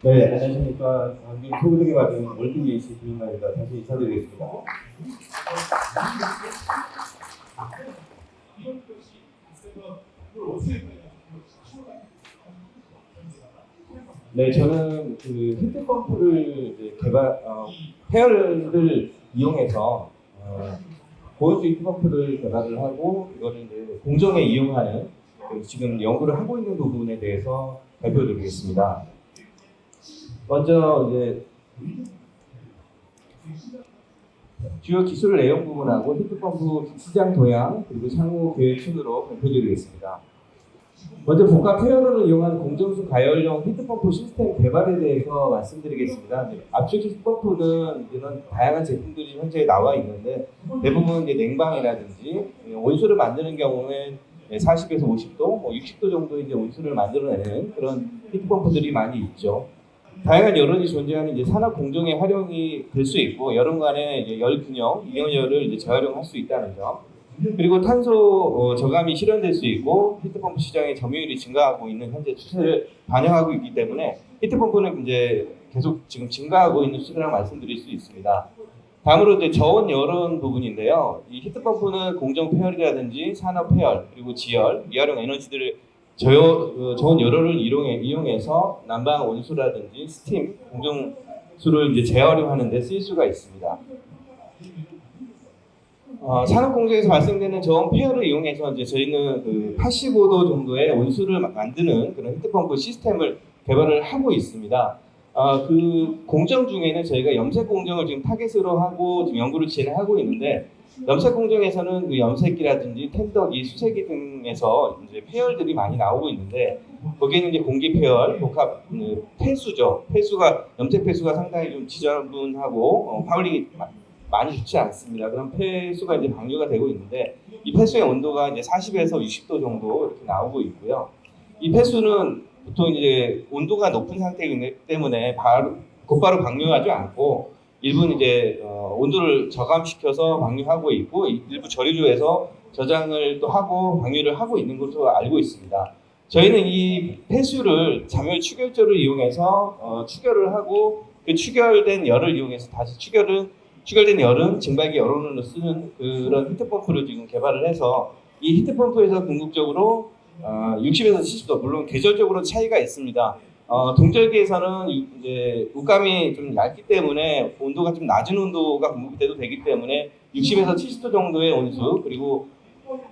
네, 안녕하십니까. 한국 소득에 받은 월드게이시 주인입니다. 다시 인사드리겠습니다. 네, 저는 그 히트펌프를 이제 페어를 이용해서 고온수 히트펌프를 개발을 하고 이거를 이제 공정에 이용하는 지금 연구를 하고 있는 부분에 대해서 발표드리겠습니다. 먼저 이제 주요 기술 내용 부분하고 히트펌프 시장 동향 그리고 향후 계획 순으로 발표드리겠습니다. 먼저 복합 페어를 이용한 공정수 가열용 히트펌프 시스템 개발에 대해서 말씀드리겠습니다. 압축 히트펌프는 이런 다양한 제품들이 현재 나와 있는데 대부분 이제 냉방이라든지 온수를 만드는 경우는 40에서 50도, 60도 정도 이제 온수를 만들어내는 그런 히트펌프들이 많이 있죠. 다양한 여론이 존재하는 이제 산업 공정에 활용이 될 수 있고 여론간의 이제 열 균형, 이온열을 이제 재활용할 수 있다는 점. 그리고 탄소 저감이 실현될 수 있고 히트펌프 시장의 점유율이 증가하고 있는 현재 추세를 반영하고 있기 때문에 히트펌프는 이제 계속 지금 증가하고 있는 추세라고 말씀드릴 수 있습니다. 다음으로 이제 저온 여론 부분인데요. 이 히트펌프는 공정 폐열이라든지 산업 폐열 그리고 지열, 미활용 에너지들을 저온 열원을 이용해서 난방 온수라든지 스팀, 공정수를 이제 재활용하는 데 쓰일 수가 있습니다. 산업 공정에서 발생되는 저온 폐열을 이용해서 이제 저희는 그 85도 정도의 온수를 만드는 그런 히트펌프 시스템을 개발을 하고 있습니다. 그 공정 중에는 저희가 염색 공정을 지금 타겟으로 하고 지금 연구를 진행하고 있는데 염색 공정에서는 그 염색기라든지 텐더기, 수세기 등에서 이제 폐열들이 많이 나오고 있는데 거기에는 이제 공기 폐열, 복합 폐수죠. 폐수가 염색 폐수가 상당히 좀 지저분하고 파울링이 많이 좋지 않습니다. 그런 폐수가 이제 방류가 되고 있는데 이 폐수의 온도가 이제 40에서 60도 정도 이렇게 나오고 있고요. 이 폐수는 보통 이제 온도가 높은 상태이기 때문에 곧바로 방류하지 않고 일부는 이제 온도를 저감시켜서 방류하고 있고 일부 저류소에서 저장을 또 하고 방류를 하고 있는 것으로 알고 있습니다. 저희는 이 폐수를 잠열 추결조를 이용해서 추결을 하고 그 추결된 열을 이용해서 다시 추결된 열은 증발기 열원으로 쓰는 그런 히트펌프를 지금 개발을 해서 이 히트펌프에서 궁극적으로 60에서 70도 물론 계절적으로 차이가 있습니다. 동절기에서는 이제 옷감이 좀 얇기 때문에 온도가 좀 낮은 온도가 공급돼도 되기 때문에 60에서 70도 정도의 온수 그리고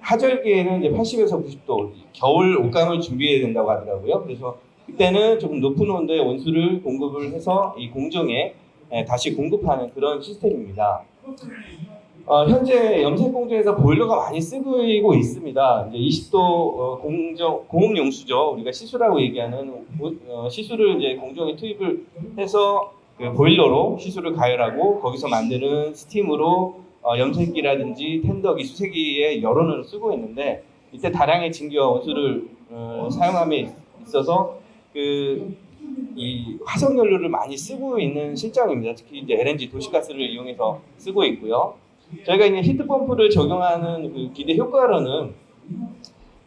하절기에는 이제 80에서 90도 겨울 옷감을 준비해야 된다고 하더라고요. 그래서 그때는 조금 높은 온도의 온수를 공급을 해서 이 공정에 다시 공급하는 그런 시스템입니다. 현재 염색 공정에서 보일러가 많이 쓰이고 있습니다. 이제 20도 공업 용수죠. 우리가 시수라고 얘기하는 시수를 이제 공정에 투입을 해서 그 보일러로 시수를 가열하고 거기서 만드는 스팀으로 염색기라든지 텐더기, 수세기의 열원을 쓰고 있는데 이때 다량의 증기와 온수를 사용함에 있어서 이 화석연료를 많이 쓰고 있는 실정입니다. 특히 이제 LNG 도시가스를 이용해서 쓰고 있고요. 저희가 이제 히트펌프를 적용하는 그 기대 효과로는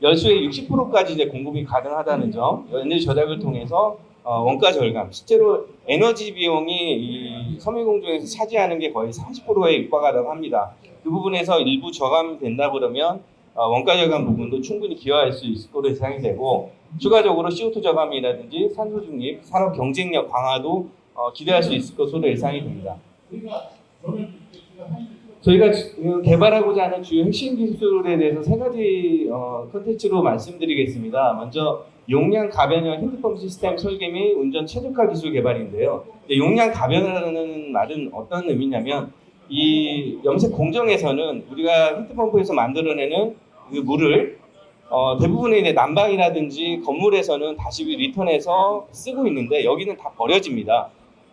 열수의 60%까지 이제 공급이 가능하다는 점, 에너지 절약을 통해서 원가 절감. 실제로 에너지 비용이 이 섬유공정에서 차지하는 게 거의 30%에 육박하다고 합니다. 그 부분에서 일부 저감이 된다 그러면 원가 절감 부분도 충분히 기여할 수 있을 것으로 예상이 되고 추가적으로 CO2 저감이라든지 산소 중립, 산업 경쟁력 강화도 기대할 수 있을 것으로 예상이 됩니다. 저희가 개발하고자 하는 주요 핵심 기술에 대해서 세 가지 컨텐츠로 말씀드리겠습니다. 먼저 용량 가변형 히트펌프 시스템 설계 및 운전 최적화 기술 개발인데요. 용량 가변이라는 말은 어떤 의미냐면 이 염색 공정에서는 우리가 히트펌프에서 만들어내는 그 물을 대부분의 이제 난방이라든지 건물에서는 다시 리턴해서 쓰고 있는데 여기는 다 버려집니다.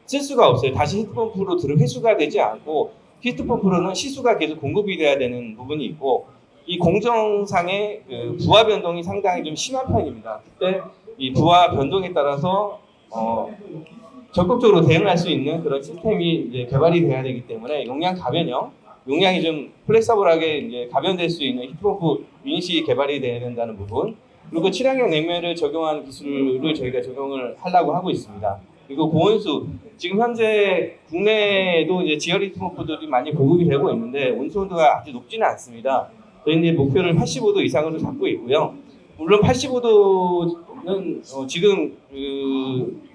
쓸 수가 없어요. 다시 히트펌프로 회수가 되지 않고 히트펌프로는 시수가 계속 공급이 돼야 되는 부분이 있고 이 공정상의 그 부하 변동이 상당히 좀 심한 편입니다. 그때 이 부하 변동에 따라서 적극적으로 대응할 수 있는 그런 시스템이 이제 개발이 돼야 되기 때문에 용량 가변형, 용량이 좀 플렉서블하게 이제 가변될 수 있는 히트펌프 유닛이 개발이 돼야 된다는 부분, 그리고 친환경 냉매를 적용한 기술을 저희가 적용을 하려고 하고 있습니다. 그리고 고온수 지금 현재 국내에도 이제 지열 히트펌프들이 많이 보급이 되고 있는데 온수 온도가 아주 높지는 않습니다. 저희는 이제 목표를 85도 이상으로 잡고 있고요. 물론 85도는 지금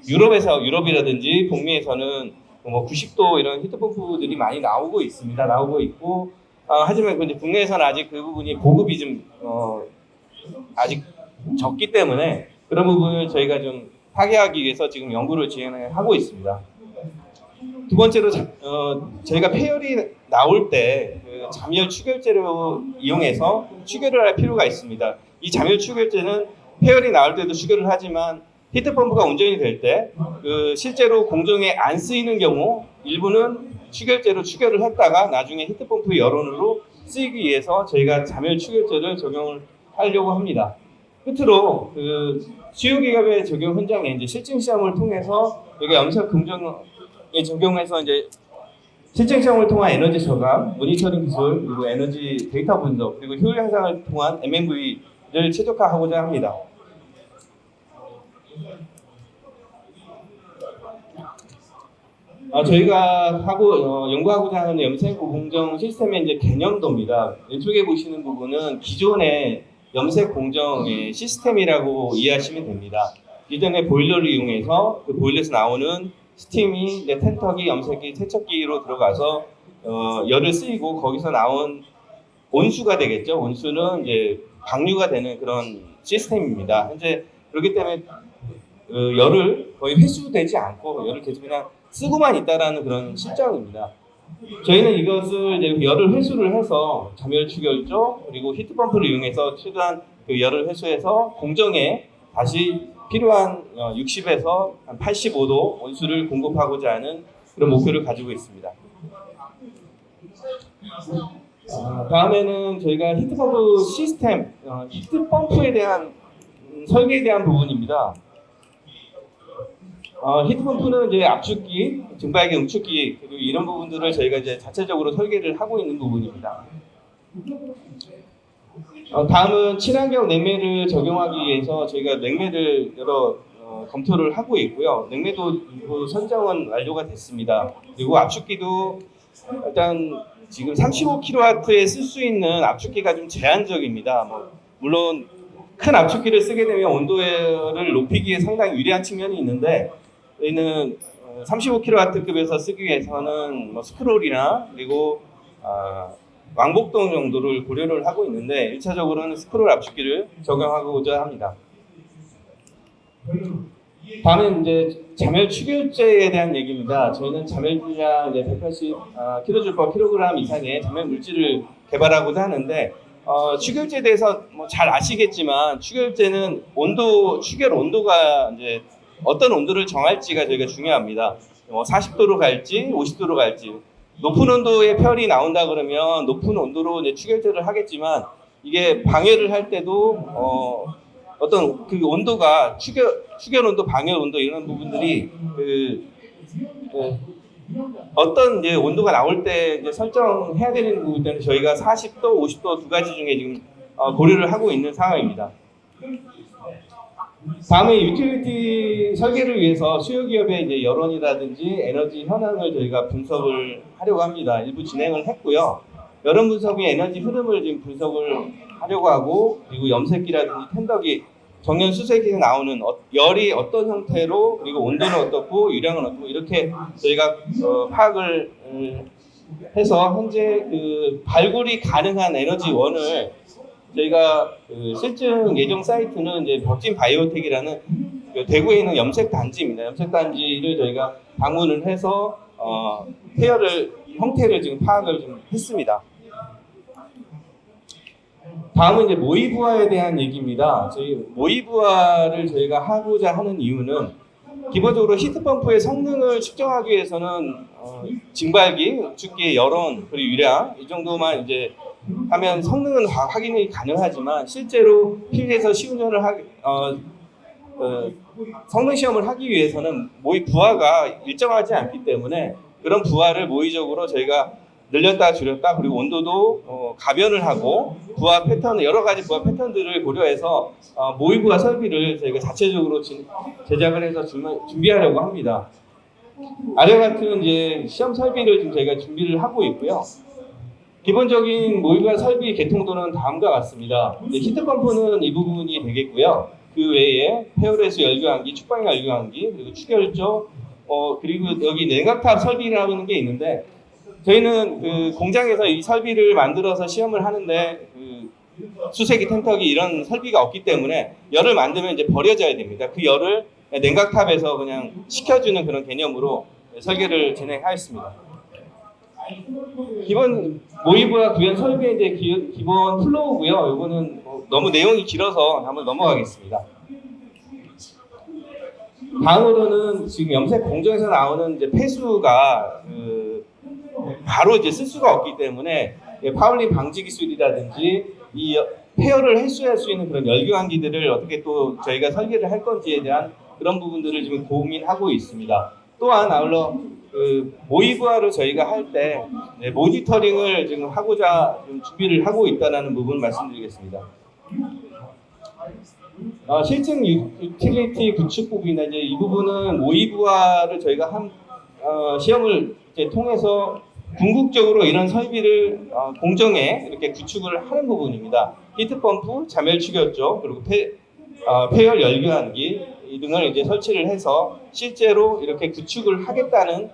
유럽이라든지 북미에서는 뭐 90도 이런 히트펌프들이 많이 나오고 있습니다. 나오고 있고 하지만 이제 국내에서는 아직 그 부분이 보급이 좀 아직 적기 때문에 그런 부분을 저희가 좀 타개하기 위해서 지금 연구를 진행하고 있습니다. 두 번째로 저희가 폐열이 나올 때 그 잠열 추결제로 이용해서 추결을 할 필요가 있습니다. 이 잠열 추결제는 폐열이 나올 때도 추결을 하지만 히트펌프가 운전이 될 때 실제로 공정에 안 쓰이는 경우 일부는 추결제로 추결을 했다가 나중에 히트펌프 여론으로 쓰이기 위해서 저희가 잠열 추결제를 적용을 하려고 합니다. 끝으로 수요기업의 적용 현장에 이제 실증 시험을 통해서 여기 염색 긍정에 적용해서 이제 실증 시험을 통한 에너지 저감, 모니터링 기술, 그리고 에너지 데이터 분석, 그리고 효율 향상을 통한 MMV를 최적화하고자 합니다. 저희가 연구하고자 하는 염색 공정 시스템의 이제 개념도입니다. 왼쪽에 보시는 부분은 기존의 염색 공정의 시스템이라고 이해하시면 됩니다. 기존의 보일러를 이용해서 그 보일러에서 나오는 스팀이 이제 텐터기, 염색기, 세척기로 들어가서 열을 쓰이고 거기서 나온 온수가 되겠죠. 온수는 이제 방류가 되는 그런 시스템입니다. 현재 그렇기 때문에 열을 거의 회수되지 않고 열을 계속 그냥 쓰고만 있다라는 그런 실정입니다. 저희는 이것을 이제 열을 회수를 해서 잠열 추결조 그리고 히트펌프를 이용해서 최대한 그 열을 회수해서 공정에 다시 필요한 60에서 85도 온수를 공급하고자 하는 그런 목표를 가지고 있습니다. 다음에는 저희가 히트펌프 시스템, 히트펌프에 대한 설계에 대한 부분입니다. 히트펌프는 이제 압축기, 증발기, 응축기 그리고 이런 부분들을 저희가 이제 자체적으로 설계를 하고 있는 부분입니다. 다음은 친환경 냉매를 적용하기 위해서 저희가 냉매를 여러 검토를 하고 있고요. 냉매도 선정은 완료가 됐습니다. 그리고 압축기도 일단 지금 35kW에 쓸 수 있는 압축기가 좀 제한적입니다. 물론 큰 압축기를 쓰게 되면 온도를 높이기에 상당히 유리한 측면이 있는데 저희는 35kW급에서 쓰기 위해서는 스크롤이나 그리고 왕복동 정도를 고려를 하고 있는데 1차적으로는 스크롤 압축기를 적용하고자 합니다. 다음은 이제 잠열 추결제에 대한 얘기입니다. 저희는 잠열 분량 180kJ/kg 이상의 잠열 물질을 개발하고자 하는데 추결제에 대해서 잘 아시겠지만 추결제는 추결 온도가 이제 어떤 온도를 정할지가 저희가 중요합니다. 40도로 갈지 50도로 갈지 높은 온도의 펄이 나온다 그러면 높은 온도로 이제 추결제를 하겠지만 이게 방열을 할 때도 어떤 그 온도가 추결 온도, 방열 온도 이런 부분들이 어떤 이제 온도가 나올 때 이제 설정해야 되는 부분들은 저희가 40도, 50도 두 가지 중에 지금 고려를 하고 있는 상황입니다. 다음에 유틸리티 설계를 위해서 수요기업의 이제 여론이라든지 에너지 현황을 저희가 분석을 하려고 합니다. 일부 진행을 했고요. 여론 분석이 에너지 흐름을 지금 분석을 하려고 하고 그리고 염색기라든지 텐더기, 정년 수세기에 나오는 열이 어떤 형태로 그리고 온도는 어떻고 유량은 어떻고 이렇게 저희가 파악을 해서 현재 그 발굴이 가능한 에너지원을 저희가 실증 예정 사이트는 이제 벽진 바이오텍이라는 대구에 있는 염색 단지입니다. 염색 단지를 저희가 방문을 해서 형태를 지금 파악을 좀 했습니다. 다음은 이제 모의부하에 대한 얘기입니다. 저희 모의부하를 저희가 하고자 하는 이유는 기본적으로 히트펌프의 성능을 측정하기 위해서는 증발기, 축기, 여론 그리고 유량 이 정도만 이제 하면 성능은 확인이 가능하지만 실제로 필드에서 시운전을 성능 시험을 하기 위해서는 모의 부하가 일정하지 않기 때문에 그런 부하를 모의적으로 저희가 늘렸다 줄였다, 그리고 온도도 가변을 하고 부하 패턴, 여러 가지 부하 패턴들을 고려해서 모의부하 설비를 저희가 자체적으로 제작을 해서 준비하려고 합니다. 아래 같은 이제 시험 설비를 지금 저희가 준비를 하고 있고요. 기본적인 모의부하 설비 개통도는 다음과 같습니다. 히트펌프는 이 부분이 되겠고요. 그 외에 페어레스 열교환기, 축방열 열교환기, 그리고 추결조, 그리고 여기 냉각탑 설비라는 게 있는데, 저희는 그 공장에서 이 설비를 만들어서 시험을 하는데 그 수세기, 템터기 이런 설비가 없기 때문에 열을 만들면 이제 버려져야 됩니다. 그 열을 냉각탑에서 그냥 식혀주는 그런 개념으로 설계를 진행하였습니다. 기본 모의부하 구현 설비의 이제 기본 플로우고요. 이거는 너무 내용이 길어서 한번 넘어가겠습니다. 다음으로는 지금 염색 공정에서 나오는 이제 폐수가 바로 이제 쓸 수가 없기 때문에 파울링 방지 기술이라든지 이 폐열을 해소할 수 있는 그런 열교환기들을 어떻게 또 저희가 설계를 할 건지에 대한 그런 부분들을 지금 고민하고 있습니다. 또한 아울러 모의부하를 저희가 할 때 모니터링을 지금 하고자 준비를 하고 있다는 부분 말씀드리겠습니다. 실증 유틸리티 구축 부분이나 이제 이 부분은 모의부하를 저희가 시험을 이제 통해서 궁극적으로 이런 설비를 공정에 이렇게 구축을 하는 부분입니다. 히트펌프, 자멸 추결조, 그리고 폐열 열교환기 등을 이제 설치를 해서 실제로 이렇게 구축을 하겠다는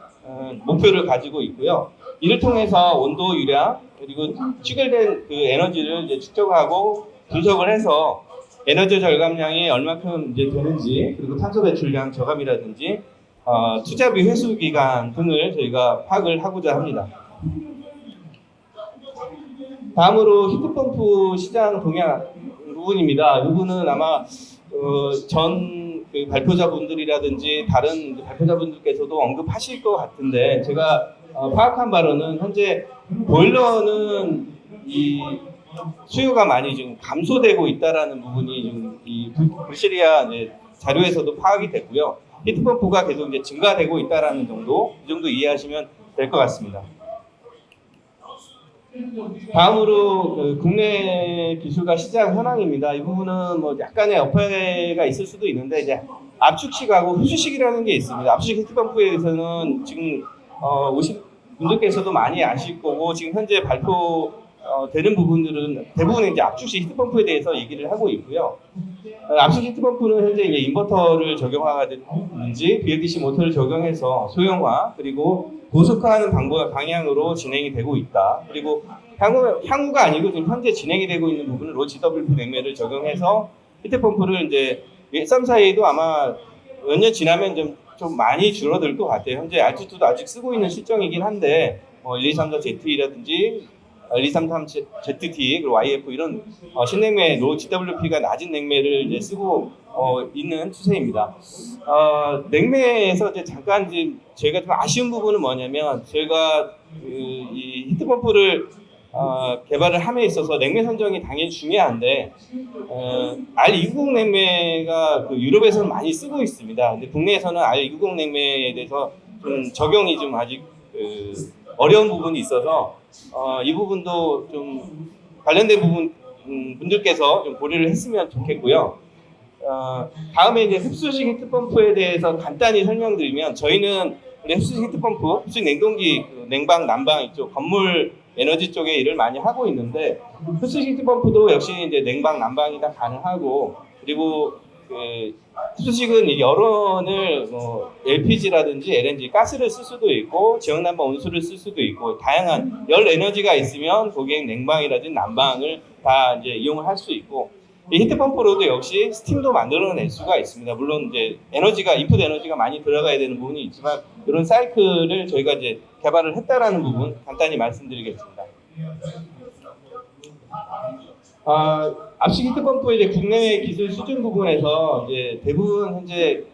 목표를 가지고 있고요. 이를 통해서 온도 유량, 그리고 추결된 그 에너지를 이제 축적하고 분석을 해서 에너지 절감량이 얼마큼 이제 되는지, 그리고 탄소 배출량 저감이라든지 투자비 회수 기간 등을 저희가 파악을 하고자 합니다. 다음으로 히트펌프 시장 동향 부분입니다. 이 부분은 아마 전 그 발표자분들이라든지 다른 발표자분들께서도 언급하실 것 같은데, 제가 파악한 바로는 현재 보일러는 이 수요가 많이 지금 감소되고 있다라는 부분이 지금 이 불시리아 자료에서도 파악이 됐고요. 히트펌프가 계속 이제 증가되고 있다라는 정도, 이 정도 이해하시면 될 것 같습니다. 다음으로 국내 기술과 시장 현황입니다. 이 부분은 뭐 약간의 어폐가 있을 수도 있는데, 이제 압축식하고 흡수식이라는 게 있습니다. 압축식 히트펌프에 대해서는 지금 오신 분들께서도 많이 아실 거고, 지금 현재 발표되는 부분들은 대부분 이제 압축식 히트펌프에 대해서 얘기를 하고 있고요. 압축식 히트펌프는 현재 이제 인버터를 적용하든지 BLDC 모터를 적용해서 소형화, 그리고 고속화하는 방향으로 진행이 되고 있다. 그리고 향후가 아니고 지금 현재 진행이 되고 있는 부분은 로 GWP 냉매를 적용해서 히트펌프를 이제 134A도 아마 몇 년 지나면 좀 많이 줄어들 것 같아요. 현재 R22도 아직 쓰고 있는 실정이긴 한데 1234ZE라든지 1233ZT 그리고 YF 이런 신냉매 로 GWP가 낮은 냉매를 이제 쓰고 있는 추세입니다. 냉매에서 이제 잠깐 제가 좀 아쉬운 부분은 뭐냐면, 저희가 이 히트펌프를 개발을 함에 있어서 냉매 선정이 당연히 중요한데 R290 냉매가 유럽에서는 많이 쓰고 있습니다. 근데 국내에서는 R290 냉매에 대해서 좀 적용이 좀 아직 어려운 부분이 있어서 이 부분도 좀 관련된 분들께서 좀 고려를 했으면 좋겠고요. 다음에 이제 흡수식 히트펌프에 대해서 간단히 설명드리면, 저희는 흡수식 히트펌프, 흡수식 냉동기, 냉방, 난방 이쪽 건물 에너지 쪽에 일을 많이 하고 있는데, 흡수식 히트펌프도 역시 이제 냉방, 난방이 다 가능하고, 그리고 흡수식은 열원을 LPG라든지 LNG, 가스를 쓸 수도 있고 지역난방 온수를 쓸 수도 있고, 다양한 열 에너지가 있으면 고객 냉방이라든지 난방을 다 이제 이용을 할 수 있고, 이 히트펌프로도 역시 스팀도 만들어낼 수가 있습니다. 물론 이제 인풋 에너지가 많이 들어가야 되는 부분이 있지만, 이런 사이클을 저희가 이제 개발을 했다라는 부분 간단히 말씀드리겠습니다. 압식 히트펌프의 이제 국내외 기술 수준 부분에서 이제 대부분 현재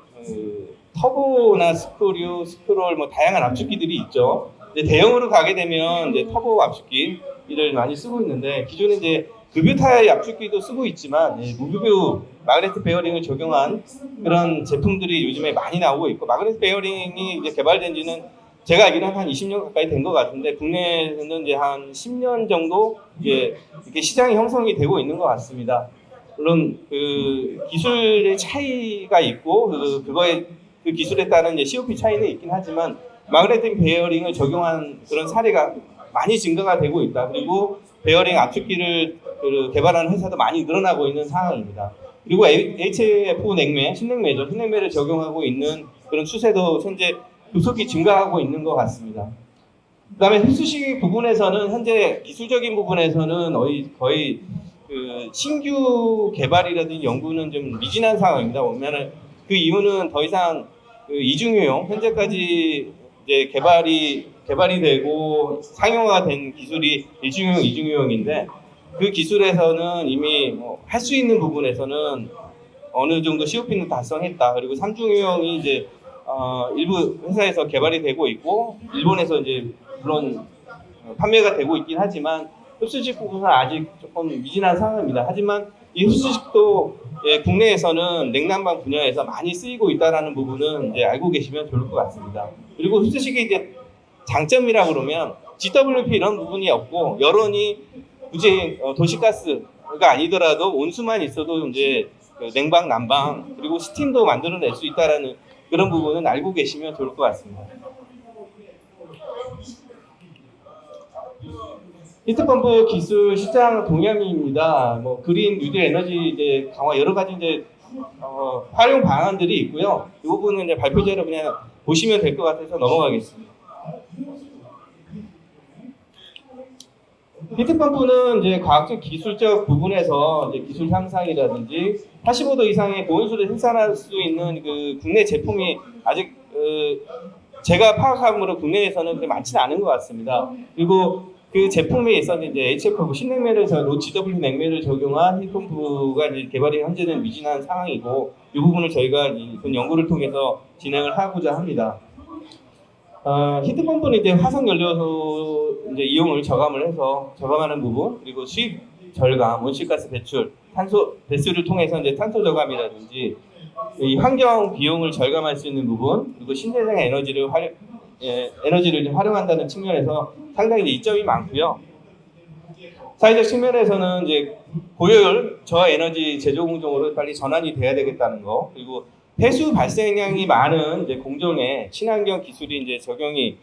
터보나 스크류, 스크롤 다양한 압축기들이 있죠. 이제 대형으로 가게 되면 이제 터보 압축기를 많이 쓰고 있는데, 기존에 이제 급유 타입 압축기도 쓰고 있지만 무급유 마그네틱 베어링을 적용한 그런 제품들이 요즘에 많이 나오고 있고, 마그네틱 베어링이 이제 개발된 지는 제가 알기로는 한 20년 가까이 된 것 같은데 국내에서는 이제 한 10년 정도 이제 이렇게 시장이 형성이 되고 있는 것 같습니다. 물론 그 기술의 차이가 있고 그 기술에 따른 이제 COP 차이는 있긴 하지만 마그네틱 베어링을 적용한 그런 사례가 많이 증가가 되고 있다. 그리고 베어링 압축기를 개발하는 회사도 많이 늘어나고 있는 상황입니다. 그리고 HF 냉매, 신냉매죠. 신냉매를 적용하고 있는 그런 추세도 현재 급속히 증가하고 있는 것 같습니다. 그다음에 흡수식 부분에서는 현재 기술적인 부분에서는 거의 그 신규 개발이라든지 연구는 좀 미진한 상황입니다. 보면은 그 이유는 더 이상 그 이중유용 현재까지 이제 개발이 되고 상용화가 된 기술이 일중유용, 이중유용인데 그 기술에서는 이미 할 수 있는 부분에서는 어느 정도 COP는 달성했다. 그리고 삼중유용이 이제 일부 회사에서 개발이 되고 있고 일본에서 이제 물론 판매가 되고 있긴 하지만 흡수식 부분은 아직 조금 미진한 상황입니다. 하지만 이 흡수식도 국내에서는 냉난방 분야에서 많이 쓰이고 있다는 부분은 이제 알고 계시면 좋을 것 같습니다. 그리고 흡수식의 이제 장점이라 그러면 GWP 이런 부분이 없고 여론이 굳이 도시가스가 아니더라도 온수만 있어도 이제 냉방, 난방 그리고 스팀도 만들어낼 수 있다라는 그런 부분은 알고 계시면 좋을 것 같습니다. 히트펌프 기술 시장 동향입니다. 그린 뉴딜 에너지 이제 강화 여러 가지 이제 활용 방안들이 있고요. 이 부분은 이제 발표자로 그냥 보시면 될 것 같아서 넘어가겠습니다. 히트펌프는 이제 과학적 기술적 부분에서 이제 기술 향상이라든지 85도 이상의 고온수를 생산할 수 있는 그 국내 제품이 아직 제가 파악함으로 국내에서는 그렇게 많지는 않은 것 같습니다. 그리고 그 제품에 있어서 이제 HF 신냉매를 GW 냉매를 적용한 히트펌프가 이제 개발이 현재는 미진한 상황이고 이 부분을 저희가 그 연구를 통해서 진행을 하고자 합니다. 히트펌프는 이제 화석 연료소 이제 이용을 저감하는 부분 그리고 수입 절감, 온실가스 배출, 탄소 배수를 통해서 이제 탄소 저감이라든지 이 환경 비용을 절감할 수 있는 부분 그리고 신재생 에너지를 활용한다는 측면에서 상당히 이점이 많고요. 사회적 측면에서는 이제 고효율 저에너지 제조 공정으로 빨리 전환이 돼야 되겠다는 거 그리고 폐수 발생량이 많은 이제 공정에 친환경 기술이 이제 적용이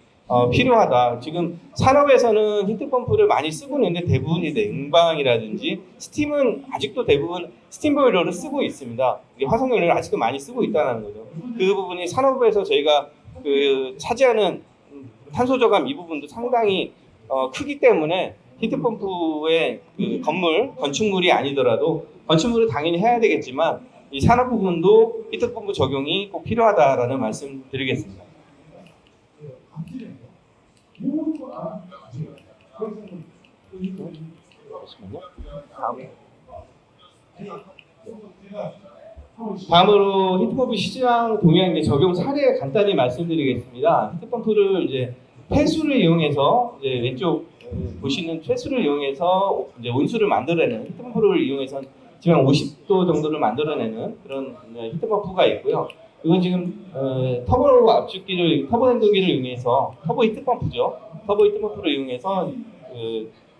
필요하다. 지금 산업에서는 히트펌프를 많이 쓰고 있는데 대부분이 냉방이라든지 스팀은 아직도 대부분 스팀 보일러를 쓰고 있습니다. 화석연료를 아직도 많이 쓰고 있다는 거죠. 그 부분이 산업에서 저희가 그 차지하는 탄소 저감 이 부분도 상당히 크기 때문에 히트펌프의 그 건축물이 아니더라도 건축물을 당연히 해야 되겠지만 이 산업 부분도 히트펌프 적용이 꼭 필요하다라는 말씀 드리겠습니다. 다음으로 히트펌프 시장 동향 적용 사례 간단히 말씀드리겠습니다. 히트펌프를 이제 폐수를 이용해서 이제 왼쪽 보시는 폐수를 이용해서 이제 온수를 만들어내는 히트펌프를 이용해서 지금 50도 정도를 만들어내는 그런 히트펌프가 있고요. 이건 지금 터보 압축기를 터보 냉동기를 이용해서 터보 히트펌프죠. 터보 히트펌프를 이용해서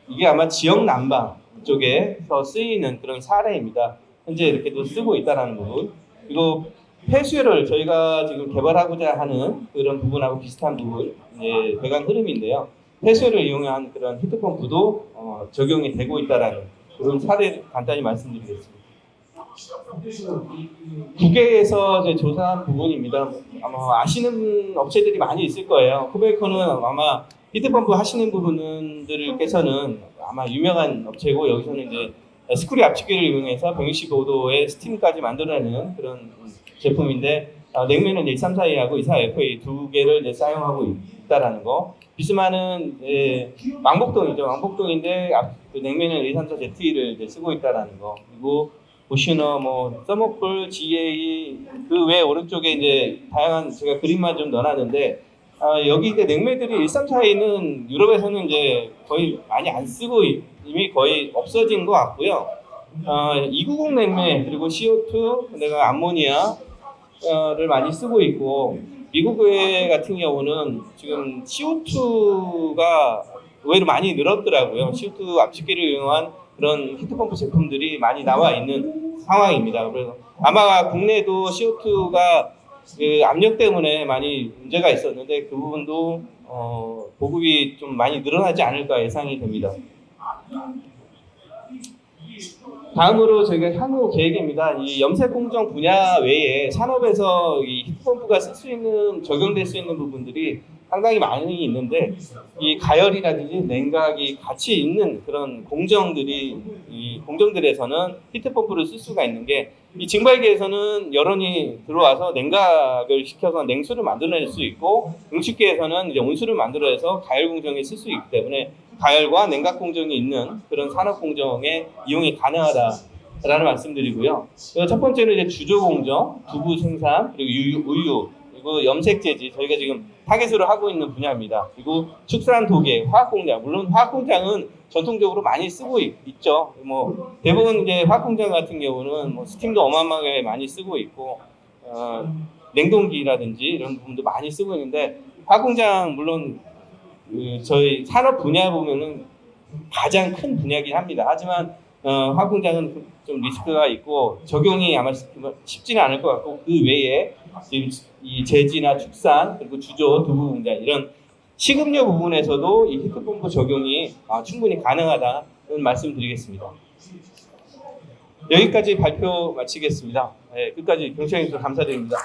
이게 아마 지역 난방 쪽에서 쓰이는 그런 사례입니다. 현재 이렇게도 쓰고 있다는 부분. 그리고 폐수율을 저희가 지금 개발하고자 하는 그런 부분하고 비슷한 부분, 이제 배관 흐름인데요. 폐수율을 이용한 그런 히트펌프도 적용이 되고 있다는 그런 사례 간단히 말씀드리겠습니다. 국외에서 조사한 부분입니다. 아마 아시는 업체들이 많이 있을 거예요. 코베이커는 아마 히트펌프 하시는 분들께서는 아마 유명한 업체고 여기서는 이제 스크류 압축기를 이용해서 165도의 스팀까지 만들어내는 그런 제품인데 냉매는 134A하고 24FA 두 개를 이제 사용하고 있다라는 거. 비스마는 왕복동이죠. 왕복동인데 그 냉매는 134ZE를 이제 쓰고 있다라는 거. 그리고 보시너, 서머쿨, GA 그 외 오른쪽에 이제 다양한 제가 그림만 좀 넣어놨는데 여기 이제 냉매들이 134A는 유럽에서는 이제 거의 많이 안 쓰고 이미 거의 없어진 것 같고요. 290 냉매 그리고 CO2 내가 암모니아를 많이 쓰고 있고 미국의 같은 경우는 지금 CO2가 의외로 많이 늘었더라고요. CO2 압축기를 이용한 그런 히트펌프 제품들이 많이 나와 있는 상황입니다. 그래서 아마 국내도 CO2가 그 압력 때문에 많이 문제가 있었는데 그 부분도 보급이 좀 많이 늘어나지 않을까 예상이 됩니다. 다음으로 저희가 향후 계획입니다. 이 염색 공정 분야 외에 산업에서 이 히트펌프가 쓸 수 있는 적용될 수 있는 부분들이 상당히 많이 있는데 이 가열이라든지 냉각이 같이 있는 그런 공정들이 이 공정들에서는 히트펌프를 쓸 수가 있는 게 이 증발기에서는 열원이 들어와서 냉각을 시켜서 냉수를 만들어낼 수 있고 응축기에서는 이제 온수를 만들어내서 가열 공정에 쓸 수 있기 때문에 가열과 냉각 공정이 있는 그런 산업 공정에 이용이 가능하다라는 말씀드리고요. 첫 번째는 이제 주조 공정, 두부 생산, 그리고 우유, 그리고 염색 재질 저희가 지금 타겟으로 하고 있는 분야입니다. 그리고 축산 도계, 화학 공장. 물론 화학 공장은 전통적으로 많이 쓰고 있죠. 뭐 대부분 이제 화학 공장 같은 경우는 뭐 스팀도 어마어마하게 많이 쓰고 있고 냉동기라든지 이런 부분도 많이 쓰고 있는데 화학 공장 물론 저희 산업 분야 보면은 가장 큰 분야긴 합니다. 하지만 화학 공장은 좀 리스크가 있고 적용이 아마 쉽지는 않을 것 같고 그 외에 지금 이 제지나 축산 그리고 주조, 두부 공장 이런 식음료 부분에서도 이 히트펌프 적용이 충분히 가능하다는 말씀드리겠습니다. 여기까지 발표 마치겠습니다. 네, 끝까지 경청해 주셔서 감사드립니다.